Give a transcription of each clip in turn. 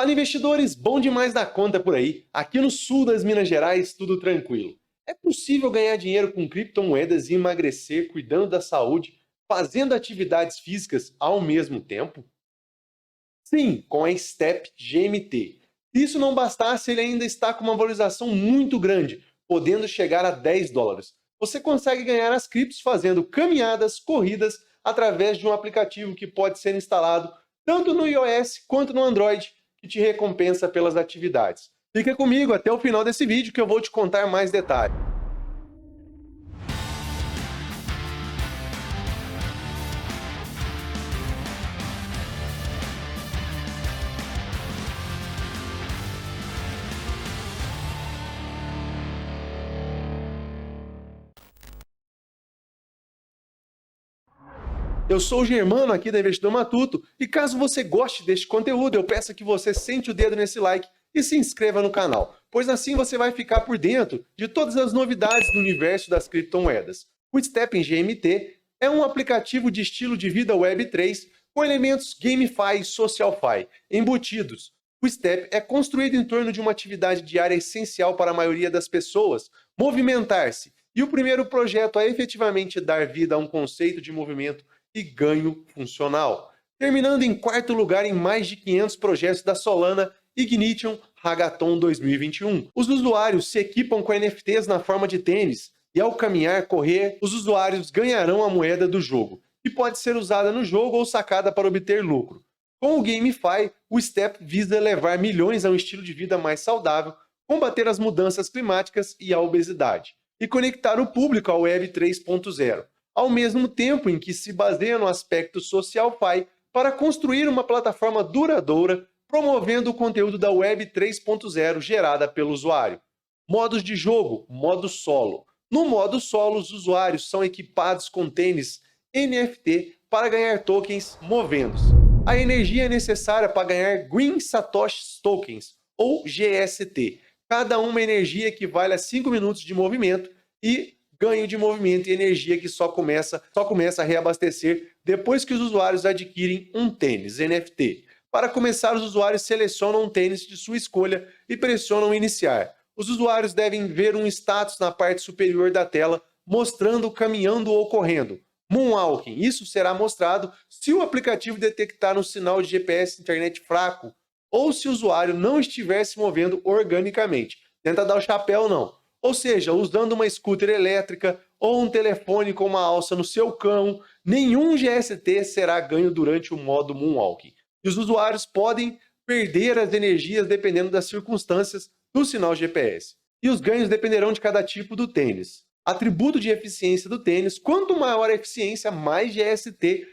Fala, investidores, bom demais da conta por aí. Aqui no sul das Minas Gerais, tudo tranquilo. É possível ganhar dinheiro com criptomoedas e emagrecer cuidando da saúde, fazendo atividades físicas ao mesmo tempo? Sim, com a Step GMT. Se isso não bastasse, ele ainda está com uma valorização muito grande, podendo chegar a US$ 10. Você consegue ganhar as criptos fazendo caminhadas, corridas, através de um aplicativo que pode ser instalado tanto no iOS quanto no Android, que te recompensa pelas atividades. Fica comigo até o final desse vídeo que eu vou te contar mais detalhes. Eu sou o Germano aqui da Investidor Matuto e caso você goste deste conteúdo, eu peço que você sente o dedo nesse like e se inscreva no canal, pois assim você vai ficar por dentro de todas as novidades do universo das criptomoedas. O Stepn GMT é um aplicativo de estilo de vida Web3 com elementos GameFi e SocialFi embutidos. O Step é construído em torno de uma atividade diária essencial para a maioria das pessoas, movimentar-se, e o primeiro projeto a efetivamente dar vida a um conceito de movimento e ganho funcional, terminando em quarto lugar em mais de 500 projetos da Solana Ignition Hackathon 2021. Os usuários se equipam com NFTs na forma de tênis e ao caminhar, correr, os usuários ganharão a moeda do jogo, que pode ser usada no jogo ou sacada para obter lucro. Com o GameFi, o Step visa levar milhões a um estilo de vida mais saudável, combater as mudanças climáticas e a obesidade, e conectar o público ao Web 3.0. Ao mesmo tempo em que se baseia no aspecto SocialFi para construir uma plataforma duradoura, promovendo o conteúdo da Web 3.0 gerada pelo usuário. Modos de jogo, modo solo. No modo solo, os usuários são equipados com tênis NFT para ganhar tokens movendo-se. A energia necessária para ganhar Green Satoshi Tokens, ou GST. Cada uma energia equivale a 5 minutos de movimento e ganho de movimento e energia que só começa a reabastecer depois que os usuários adquirem um tênis NFT. Para começar, os usuários selecionam um tênis de sua escolha e pressionam iniciar. Os usuários devem ver um status na parte superior da tela mostrando caminhando ou correndo. Moonwalking. Isso será mostrado se o aplicativo detectar um sinal de GPS internet fraco ou se o usuário não estiver se movendo organicamente. Tenta dar o chapéu não. Ou seja, usando uma scooter elétrica ou um telefone com uma alça no seu cão, nenhum GST será ganho durante o modo Moonwalking. E os usuários podem perder as energias dependendo das circunstâncias do sinal GPS. E os ganhos dependerão de cada tipo do tênis. Atributo de eficiência do tênis: quanto maior a eficiência, mais GST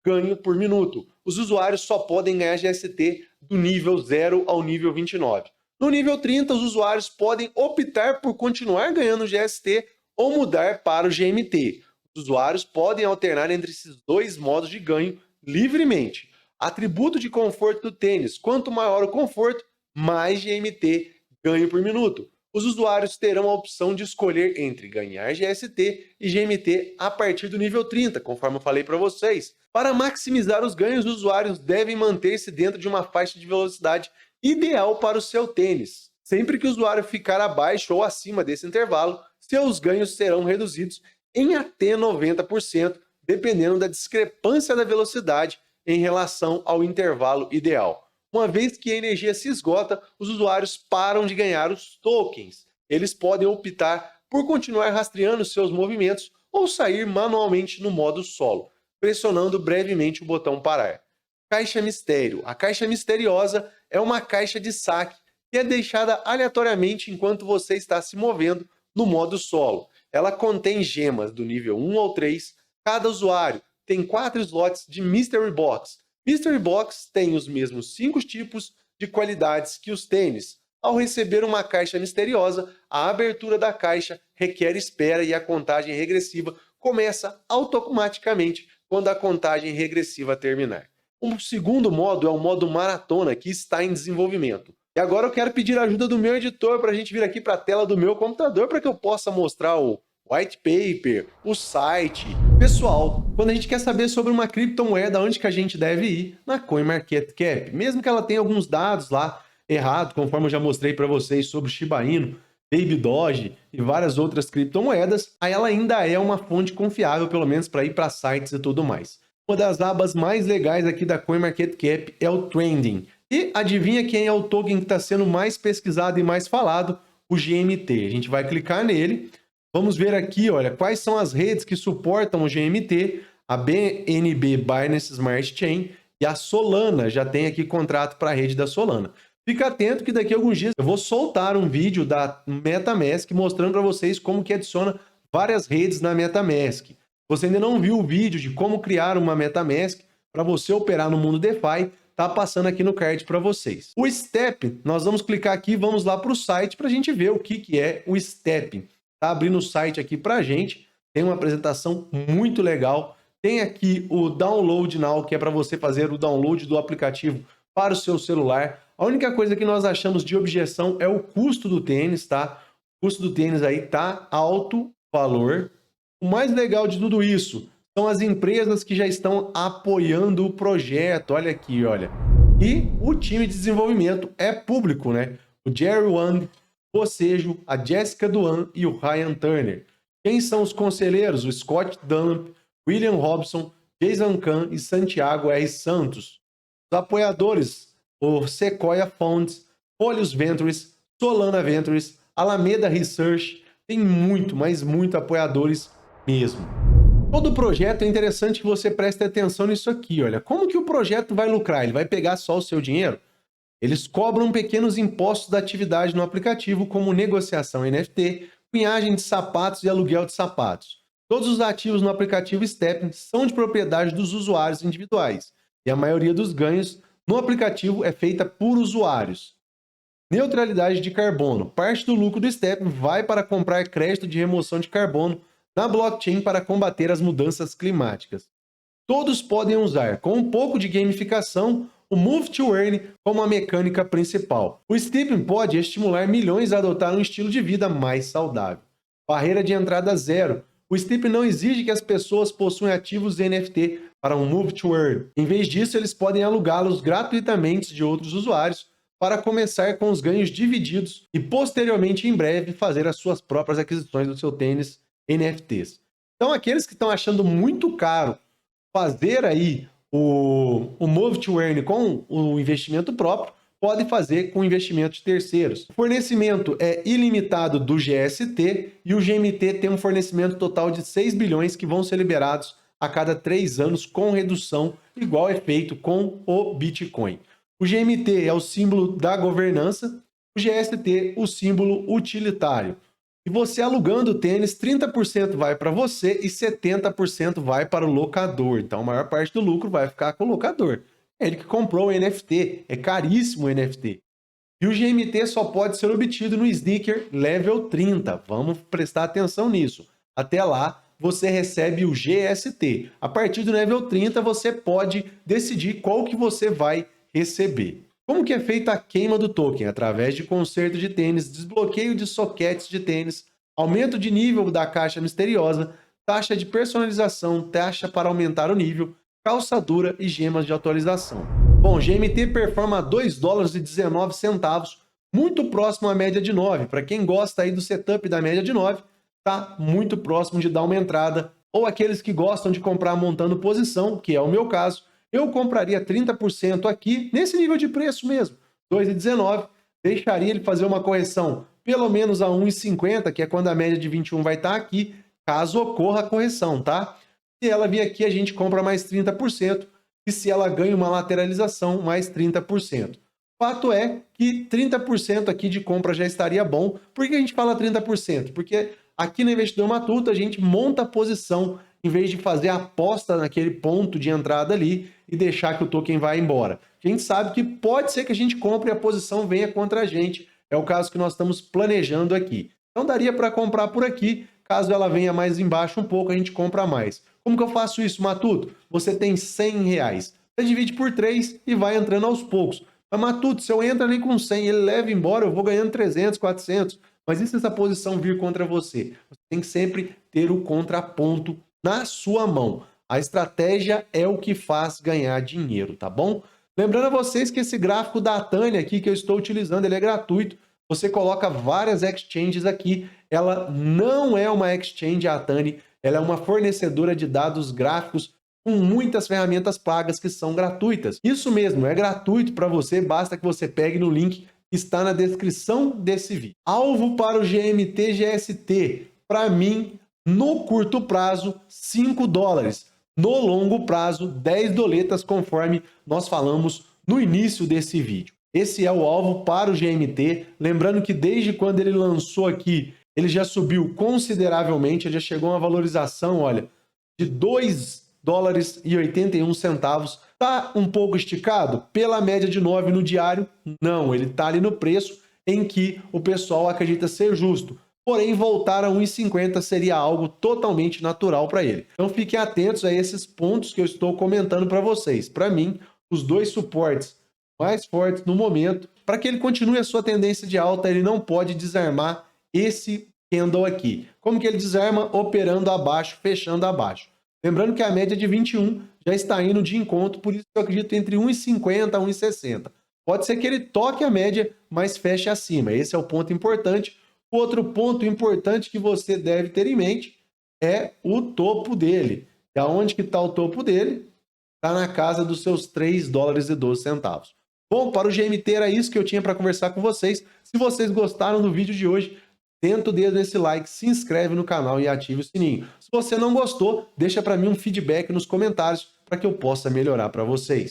ganho por minuto. Os usuários só podem ganhar GST do nível 0 ao nível 29. No nível 30, os usuários podem optar por continuar ganhando GST ou mudar para o GMT. Os usuários podem alternar entre esses dois modos de ganho livremente. Atributo de conforto do tênis: quanto maior o conforto, mais GMT ganho por minuto. Os usuários terão a opção de escolher entre ganhar GST e GMT a partir do nível 30, conforme eu falei para vocês. Para maximizar os ganhos, os usuários devem manter-se dentro de uma faixa de velocidade ideal para o seu tênis. Sempre que o usuário ficar abaixo ou acima desse intervalo, seus ganhos serão reduzidos em até 90%, dependendo da discrepância da velocidade em relação ao intervalo ideal. Uma vez que a energia se esgota, os usuários param de ganhar os tokens. Eles podem optar por continuar rastreando seus movimentos ou sair manualmente no modo solo, pressionando brevemente o botão parar. Caixa Mistério. A caixa misteriosa é uma caixa de saque que é deixada aleatoriamente enquanto você está se movendo no modo solo. Ela contém gemas do nível 1 ao 3. Cada usuário tem 4 slots de Mystery Box. Mystery Box tem os mesmos 5 tipos de qualidades que os tênis. Ao receber uma caixa misteriosa, a abertura da caixa requer espera e a contagem regressiva começa automaticamente quando a contagem regressiva terminar. O segundo modo é o modo Maratona, que está em desenvolvimento. E agora eu quero pedir a ajuda do meu editor para a gente vir aqui para a tela do meu computador para que eu possa mostrar o white paper, o site, Pessoal, quando a gente quer saber sobre uma criptomoeda, onde que a gente deve ir? Na CoinMarketCap. Mesmo que ela tenha alguns dados lá errados, conforme eu já mostrei para vocês sobre Shiba Inu, Baby Doge e várias outras criptomoedas, aí ela ainda é uma fonte confiável, pelo menos para ir para sites e tudo mais. Uma das abas mais legais aqui da CoinMarketCap é o Trending. E adivinha quem é o token que está sendo mais pesquisado e mais falado? O GMT. A gente vai clicar nele. Vamos ver aqui, olha, quais são as redes que suportam o GMT, a BNB Binance Smart Chain e a Solana, já tem aqui contrato para a rede da Solana. Fica atento que daqui a alguns dias eu vou soltar um vídeo da MetaMask mostrando para vocês como que adiciona várias redes na MetaMask. Se você ainda não viu o vídeo de como criar uma MetaMask para você operar no mundo DeFi, tá passando aqui no card para vocês. O Step, nós vamos clicar aqui, vamos lá para o site para a gente ver o que é o Step. Tá abrindo o site aqui pra gente, tem uma apresentação muito legal, tem aqui o Download Now, que é para você fazer o download do aplicativo para o seu celular. A única coisa que nós achamos de objeção é o custo do tênis, tá? O custo do tênis aí tá alto valor. O mais legal de tudo isso são as empresas que já estão apoiando o projeto, olha aqui, olha. E o time de desenvolvimento é público, né? O Jerry Wang, Bocejo, a Jessica Duan e o Ryan Turner. Quem são os conselheiros? O Scott Dunlap, William Robson, Jason Kahn e Santiago R. Santos. Os apoiadores, o Sequoia Funds, Folios Ventures, Solana Ventures, Alameda Research, tem muito, mas muito apoiadores mesmo. Todo projeto é interessante que você preste atenção nisso aqui, olha. Como que o projeto vai lucrar? Ele vai pegar só o seu dinheiro? Eles cobram pequenos impostos da atividade no aplicativo, como negociação NFT, cunhagem de sapatos e aluguel de sapatos. Todos os ativos no aplicativo Step são de propriedade dos usuários individuais, e a maioria dos ganhos no aplicativo é feita por usuários. Neutralidade de carbono. Parte do lucro do Step vai para comprar crédito de remoção de carbono na blockchain para combater as mudanças climáticas. Todos podem usar, com um pouco de gamificação, o Move to Earn como a mecânica principal. O Steeping pode estimular milhões a adotar um estilo de vida mais saudável. Barreira de entrada zero. O Steeping não exige que as pessoas possuam ativos NFT para um Move to Earn. Em vez disso, eles podem alugá-los gratuitamente de outros usuários para começar com os ganhos divididos e posteriormente, em breve, fazer as suas próprias aquisições do seu tênis NFTs. Então, aqueles que estão achando muito caro fazer aí o Move to Earn com o investimento próprio, pode fazer com investimento de terceiros. O fornecimento é ilimitado do GST e o GMT tem um fornecimento total de 6 bilhões que vão ser liberados a cada 3 anos com redução, igual é feito com o Bitcoin. O GMT é o símbolo da governança, o GST o símbolo utilitário. E você alugando o tênis, 30% vai para você e 70% vai para o locador. Então a maior parte do lucro vai ficar com o locador. É ele que comprou o NFT, é caríssimo o NFT. E o GMT só pode ser obtido no Sneaker Level 30. Vamos prestar atenção nisso. Até lá, você recebe o GST. A partir do Level 30, você pode decidir qual que você vai receber. Como que é feita a queima do token? Através de conserto de tênis, desbloqueio de soquetes de tênis, aumento de nível da caixa misteriosa, taxa de personalização, taxa para aumentar o nível, calçadura e gemas de atualização. Bom, GMT performa $2,19, muito próximo à média de 9. Para quem gosta aí do setup da média de 9, tá muito próximo de dar uma entrada. Ou aqueles que gostam de comprar montando posição, que é o meu caso, eu compraria 30% aqui, nesse nível de preço mesmo, 2,19, deixaria ele fazer uma correção pelo menos a 1,50, que é quando a média de 21 vai estar aqui, caso ocorra a correção, tá? Se ela vir aqui, a gente compra mais 30%, e se ela ganha uma lateralização, mais 30%. Fato é que 30% aqui de compra já estaria bom. Por que a gente fala 30%? Porque aqui no Investidor Matuto a gente monta a posição em vez de fazer a aposta naquele ponto de entrada ali e deixar que o token vá embora. A gente sabe que pode ser que a gente compre e a posição venha contra a gente. É o caso que nós estamos planejando aqui. Então daria para comprar por aqui. Caso ela venha mais embaixo um pouco, a gente compra mais. Como que eu faço isso, Matuto? Você tem R$100. Você divide por 3 e vai entrando aos poucos. Mas, Matuto, se eu entro ali com 100 e ele leva embora, eu vou ganhando 300, 400. Mas e se essa posição vir contra você? Você tem que sempre ter o contraponto na sua mão. A estratégia é o que faz ganhar dinheiro, tá bom? Lembrando a vocês que esse gráfico da Tânia aqui que eu estou utilizando, ele é gratuito. Você coloca várias exchanges aqui. Ela não é uma exchange, a Tânia, ela é uma fornecedora de dados gráficos com muitas ferramentas pagas que são gratuitas. Isso mesmo, é gratuito para você, basta que você pegue no link que está na descrição desse vídeo. Alvo para o GMT-GST, para mim, no curto prazo, $5. No longo prazo, 10 doletas, conforme nós falamos no início desse vídeo. Esse é o alvo para o GMT. Lembrando que desde quando ele lançou aqui, ele já subiu consideravelmente, ele já chegou a uma valorização, olha, de $2,81. Tá um pouco esticado? Pela média de 9 no diário? Não, ele tá ali no preço em que o pessoal acredita ser justo. Porém, voltar a 1,50 seria algo totalmente natural para ele. Então fiquem atentos a esses pontos que eu estou comentando para vocês. Para mim, os dois suportes mais fortes no momento, para que ele continue a sua tendência de alta, ele não pode desarmar esse candle aqui. Como que ele desarma? Operando abaixo, fechando abaixo. Lembrando que a média de 21 já está indo de encontro, por isso eu acredito entre 1,50 a 1,60. Pode ser que ele toque a média, mas feche acima. Esse é o ponto importante. Outro ponto importante que você deve ter em mente é o topo dele. E aonde que está o topo dele? Está na casa dos seus $3,12. Bom, para o GMT era isso que eu tinha para conversar com vocês. Se vocês gostaram do vídeo de hoje, senta o dedo nesse like, se inscreve no canal e ative o sininho. Se você não gostou, deixa para mim um feedback nos comentários para que eu possa melhorar para vocês.